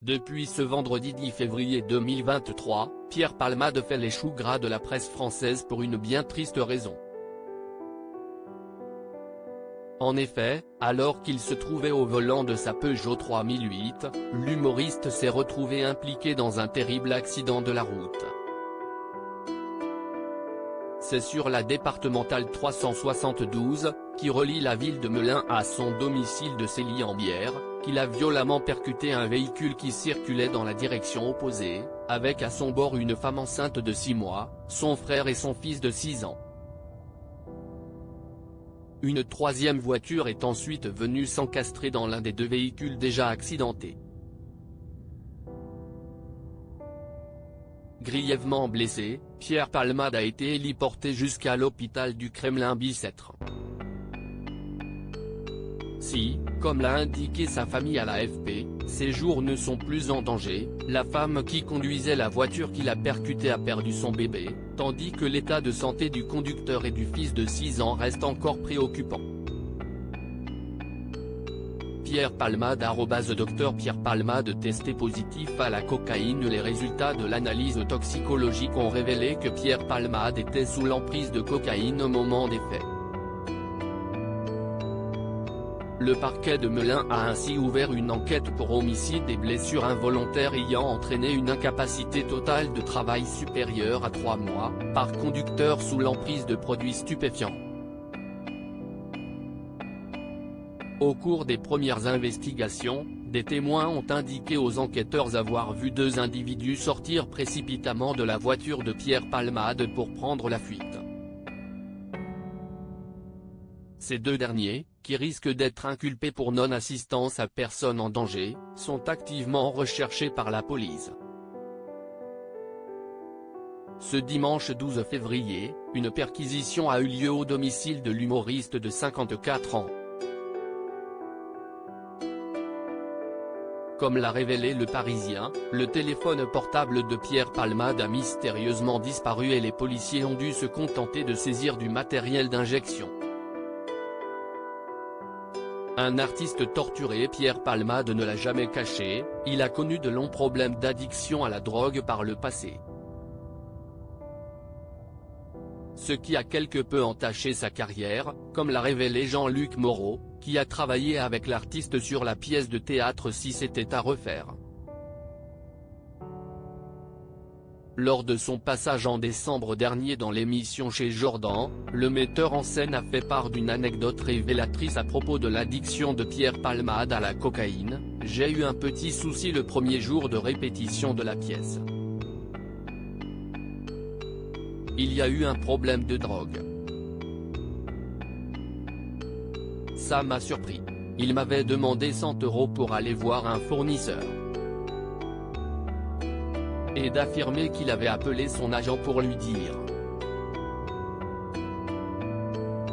Depuis ce vendredi 10 février 2023, Pierre Palmade fait les choux gras de la presse française pour une bien triste raison. En effet, alors qu'il se trouvait au volant de sa Peugeot 3008, l'humoriste s'est retrouvé impliqué dans un terrible accident de la route. C'est sur la départementale 372, qui relie la ville de Melun à son domicile de Célie-en-Bière, qu'il a violemment percuté un véhicule qui circulait dans la direction opposée, avec à son bord une femme enceinte de 6 mois, son frère et son fils de 6 ans. Une troisième voiture est ensuite venue s'encastrer dans l'un des deux véhicules déjà accidentés. Grièvement blessé, Pierre Palmade a été héliporté jusqu'à l'hôpital du Kremlin-Bicêtre. Si, comme l'a indiqué sa famille à l'AFP, ses jours ne sont plus en danger, la femme qui conduisait la voiture qui l'a percuté a perdu son bébé, tandis que l'état de santé du conducteur et du fils de 6 ans reste encore préoccupant. Pierre Palmade Dr Pierre Palmade testé positif à la cocaïne. Les résultats de l'analyse toxicologique ont révélé que Pierre Palmade était sous l'emprise de cocaïne au moment des faits. Le parquet de Melun a ainsi ouvert une enquête pour homicide et blessures involontaires ayant entraîné une incapacité totale de travail supérieure à 3 mois, par conducteur sous l'emprise de produits stupéfiants. Au cours des premières investigations, des témoins ont indiqué aux enquêteurs avoir vu 2 individus sortir précipitamment de la voiture de Pierre Palmade pour prendre la fuite. Ces 2 derniers, qui risquent d'être inculpés pour non-assistance à personne en danger, sont activement recherchés par la police. Ce dimanche 12 février, une perquisition a eu lieu au domicile de l'humoriste de 54 ans. Comme l'a révélé Le Parisien, le téléphone portable de Pierre Palmade a mystérieusement disparu et les policiers ont dû se contenter de saisir du matériel d'injection. Un artiste torturé, Pierre Palmade ne l'a jamais caché, il a connu de longs problèmes d'addiction à la drogue par le passé. Ce qui a quelque peu entaché sa carrière, comme l'a révélé Jean-Luc Moreau, qui a travaillé avec l'artiste sur la pièce de théâtre Si c'était à refaire. Lors de son passage en décembre dernier dans l'émission Chez Jordan, le metteur en scène a fait part d'une anecdote révélatrice à propos de l'addiction de Pierre Palmade à la cocaïne. « J'ai eu un petit souci le premier jour de répétition de la pièce. Il y a eu un problème de drogue. Ça m'a surpris. Il m'avait demandé 100 € pour aller voir un fournisseur. Et d'affirmer qu'il avait appelé son agent pour lui dire.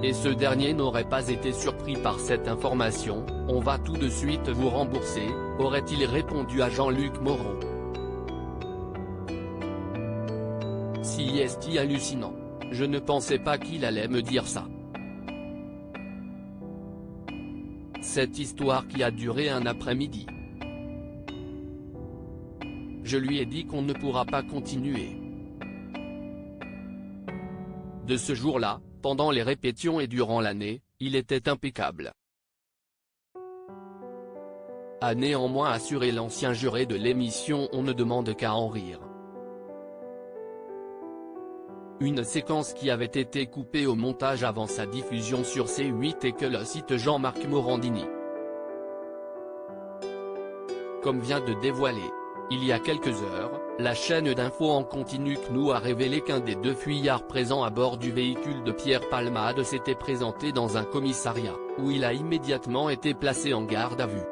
Et ce dernier n'aurait pas été surpris par cette information, on va tout de suite vous rembourser, aurait-il répondu à Jean-Luc Moreau. Si est hallucinant. Je ne pensais pas qu'il allait me dire ça. Cette histoire qui a duré un après-midi. Je lui ai dit qu'on ne pourra pas continuer. De ce jour-là, pendant les répétitions et durant l'année, il était impeccable. A néanmoins assuré l'ancien juré de l'émission On ne demande qu'à en rire. Une séquence qui avait été coupée au montage avant sa diffusion sur C8 et que le site Jean-Marc Morandini, comme vient de dévoiler, il y a quelques heures, la chaîne d'infos en continu CNOU a révélé qu'un des 2 fuyards présents à bord du véhicule de Pierre Palmade s'était présenté dans un commissariat, où il a immédiatement été placé en garde à vue.